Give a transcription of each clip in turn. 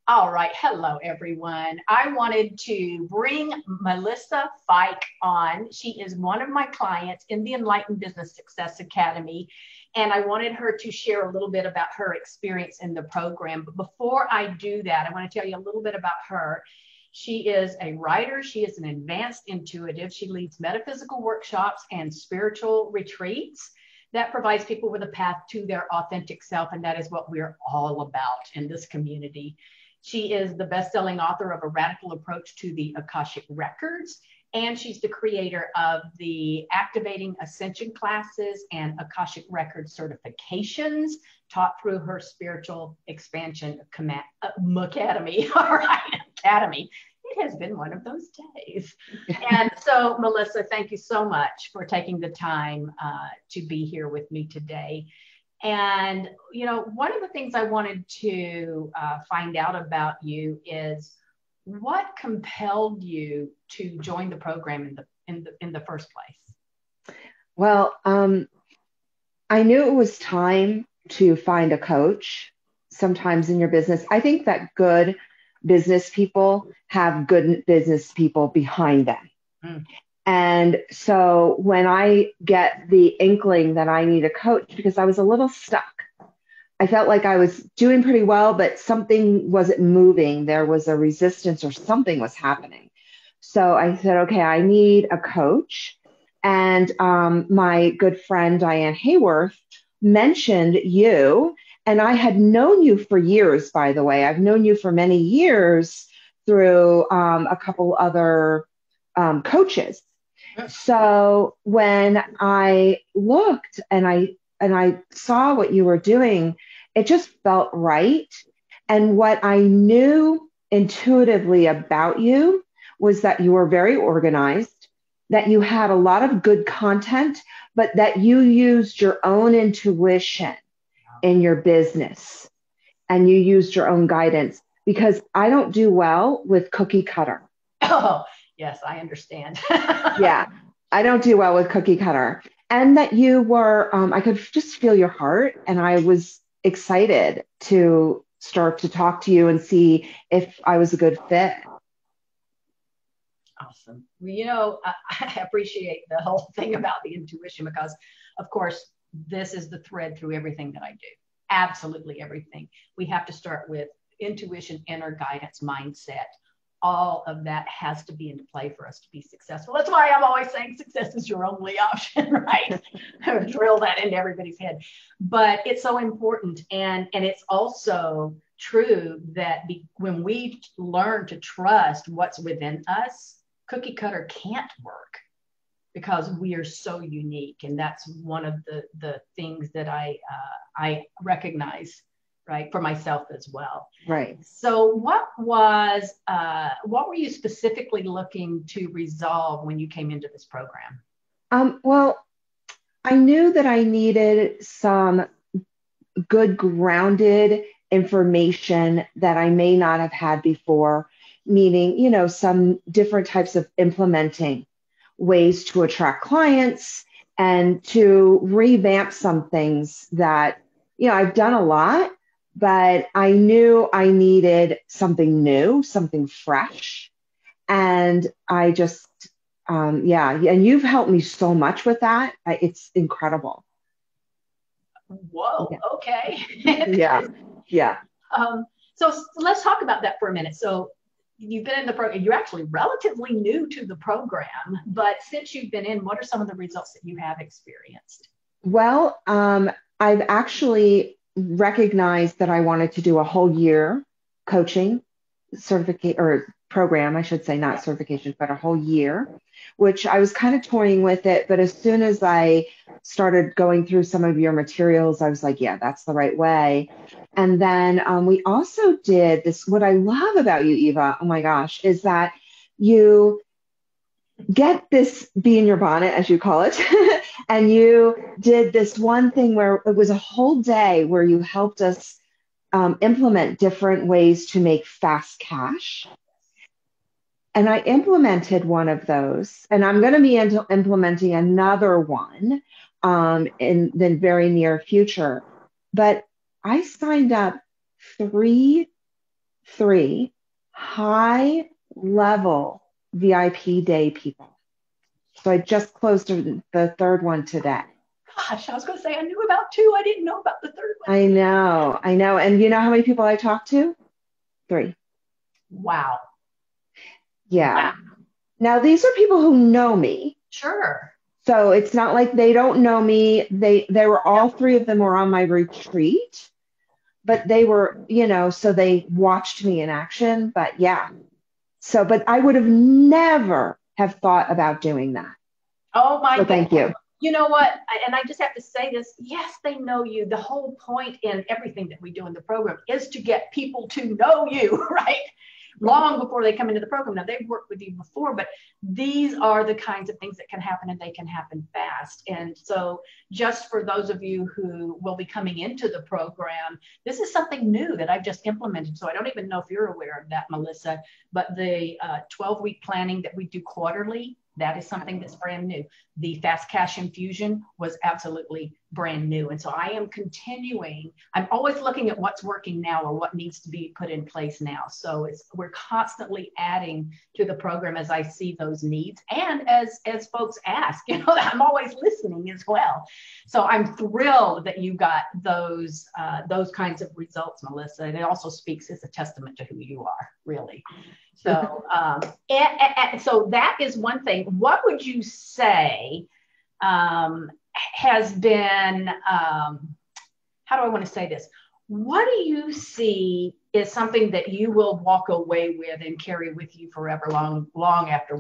All right. Hello, everyone. I wanted to bring Melissa Feick on. She is one of my clients in the Enlightened Business Success Academy, and I wanted her to share a little bit about her experience in the program. But before I do that, I want to tell you a little bit about her. She is a writer. She is an advanced intuitive. She leads metaphysical workshops and spiritual retreats that provides people with a path to their authentic self. And that is what we're all about in this community. She is the best-selling author of A Radical Approach to the Akashic Records, and she's the creator of the Activating Ascension classes and Akashic Record certifications taught through her Spiritual Expansion Academy. All right, Academy. It has been one of those days. And so, Melissa, thank you so much for taking the time to be here with me today. And, one of the things I wanted to find out about you is what compelled you to join the program in the first place? Well, I knew it was time to find a coach sometimes in your business. I think that good business people have good business people behind them. Mm. And so when I get the inkling that I need a coach, because I was a little stuck, I felt like I was doing pretty well, but something wasn't moving. There was a resistance or something was happening. So I said, okay, I need a coach. And my good friend, Diane Hayworth, mentioned you. And I had known you for years, by the way. I've known you for many years through a couple other coaches. So when I looked and I saw what you were doing, it just felt right. And what I knew intuitively about you was that you were very organized, that you had a lot of good content, but that you used your own intuition in your business and you used your own guidance, because I don't do well with cookie cutter. Oh, yes, I understand. Yeah, I don't do well with cookie cutter. And that you were, I could just feel your heart. And I was excited to start to talk to you and see if I was a good fit. Awesome. Well, I appreciate the whole thing about the intuition because, of course, this is the thread through everything that I do. Absolutely everything. We have to start with intuition, inner guidance, mindset. All of that has to be into play for us to be successful. That's why I'm always saying success is your only option, right? Drill that into everybody's head. But it's so important. And it's also true that when we learn to trust what's within us, cookie cutter can't work because we are so unique. And that's one of the things that I recognize, right, for myself as well. Right. So what were you specifically looking to resolve when you came into this program? Well, I knew that I needed some good grounded information that I may not have had before, meaning, some different types of implementing ways to attract clients and to revamp some things that, I've done a lot, but I knew I needed something new, something fresh. And I just, and you've helped me so much with that. It's incredible. Whoa. Yeah. Okay. Yeah. So let's talk about that for a minute. So you've been in the program, you're actually relatively new to the program, but since you've been in, what are some of the results that you have experienced? Well, I've actually recognized that I wanted to do a whole year coaching certificate or program, I should say, not certification, but a whole year, which I was kind of toying with it. But as soon as I started going through some of your materials, I was like, yeah, that's the right way. And then we also did this. What I love about you, Eva, oh my gosh, is that you get this bee in your bonnet, as you call it. And you did this one thing where it was a whole day where you helped us implement different ways to make fast cash. And I implemented one of those, and I'm going to be implementing another one in the very near future. But I signed up 3 3 high level VIP day people. So I just closed the third one today. Gosh, I was going to say I knew about 2. I didn't know about the third one. I know. And you know how many people I talked to? 3. Wow. Yeah. Wow. Now these are people who know me. Sure. So it's not like they don't know me. They were all 3 of them were on my retreat, but they were, so they watched me in action. But yeah. So, but I would have never have thought about doing that. Oh my God. Thank you. You know what? And I just have to say this. Yes, they know you. The whole point in everything that we do in the program is to get people to know you, right? Long before they come into the program. Now, they've worked with you before, but these are the kinds of things that can happen, and they can happen fast. And so just for those of you who will be coming into the program, this is something new that I've just implemented. So I don't even know if you're aware of that, Melissa, but the 12-week planning that we do quarterly, that is something that's brand new. The fast cash infusion was absolutely brand new. And so I am continuing. I'm always looking at what's working now or what needs to be put in place now. So we're constantly adding to the program as I see those needs. And as folks ask, I'm always listening as well. So I'm thrilled that you got those kinds of results, Melissa. And it also speaks as a testament to who you are, really. So, so that is one thing. What would you say has been, how do I want to say this? What do you see is something that you will walk away with and carry with you forever, long after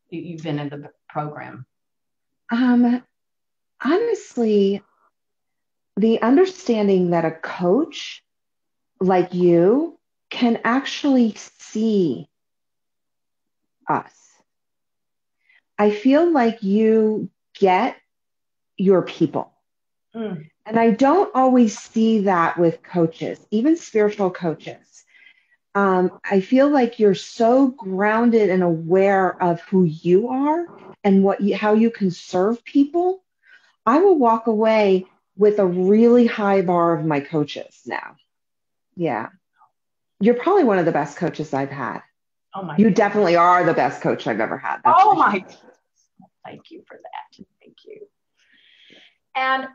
you've been in the program? Honestly, the understanding that a coach like you can actually see us. I feel like you get your people. And I don't always see that with coaches, even spiritual coaches. I feel like you're so grounded and aware of who you are and how you can serve people. I will walk away with a really high bar of my coaches now. Yeah. You're probably one of the best coaches I've had. Oh my! You definitely are the best coach I've ever had. Oh my! Thank you for that. Thank you. And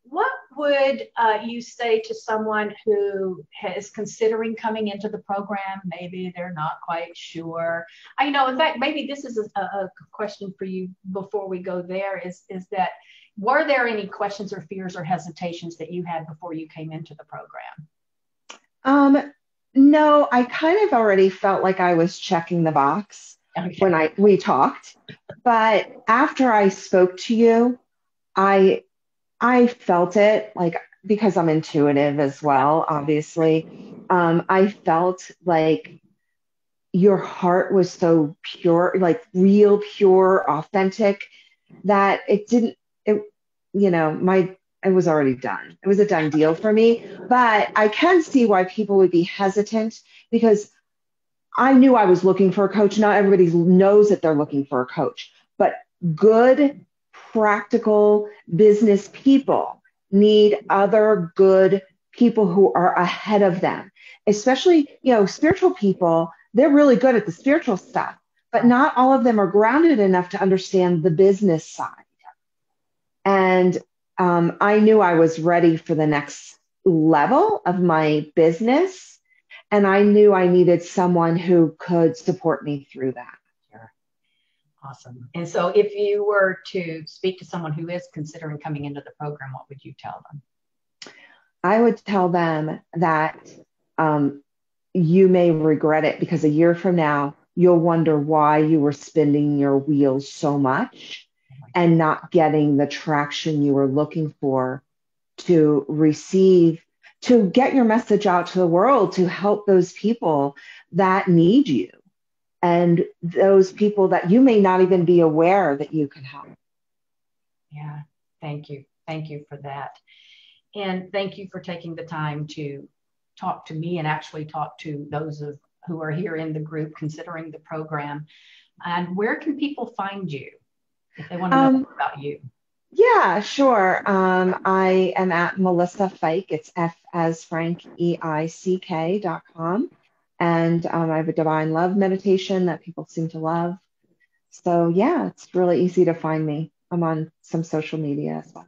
what would you say to someone who is considering coming into the program? Maybe they're not quite sure. I know, in fact, maybe this is a question for you before we go there, is that, were there any questions or fears or hesitations that you had before you came into the program? No, I kind of already felt like I was checking the box when we talked. But after I spoke to you, I felt it, like, because I'm intuitive as well, obviously. I felt like your heart was so pure, like real, pure, authentic, that it was already done. It was a done deal for me. But I can see why people would be hesitant, because I knew I was looking for a coach. Not everybody knows that they're looking for a coach, but good, practical business people need other good people who are ahead of them. Especially, spiritual people, they're really good at the spiritual stuff, but not all of them are grounded enough to understand the business side. And I knew I was ready for the next level of my business. And I knew I needed someone who could support me through that. Sure. Awesome. And so if you were to speak to someone who is considering coming into the program, what would you tell them? I would tell them that you may regret it, because a year from now, you'll wonder why you were spinning your wheels so much and not getting the traction you were looking for to get your message out to the world, to help those people that need you, and those people that you may not even be aware that you can help. Yeah, thank you. Thank you for that. And thank you for taking the time to talk to me and actually talk to those who are here in the group considering the program. And where can people find you if they want to know more about you? Yeah, sure. I am at Melissa Feick. It's F as Frank, EICK.com. And I have a divine love meditation that people seem to love. So yeah, it's really easy to find me. I'm on some social media as well.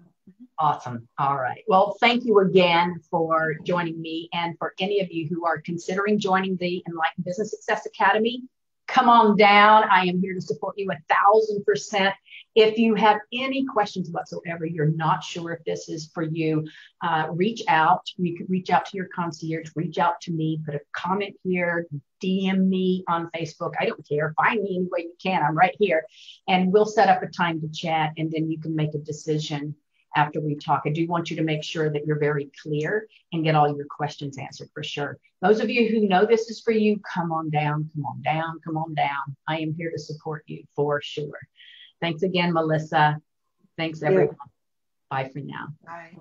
Awesome. All right. Well, thank you again for joining me. And for any of you who are considering joining the Enlightened Business Success Academy, come on down. I am here to support you 1,000%. If you have any questions whatsoever, you're not sure if this is for you, reach out. You could reach out to your concierge, reach out to me, put a comment here, DM me on Facebook. I don't care. Find me any way you can. I'm right here. And we'll set up a time to chat, and then you can make a decision after we talk. I do want you to make sure that you're very clear and get all your questions answered for sure. Those of you who know this is for you, come on down, come on down, come on down. I am here to support you for sure. Thanks again, Melissa. Thanks, Yeah. everyone. Bye for now. Bye.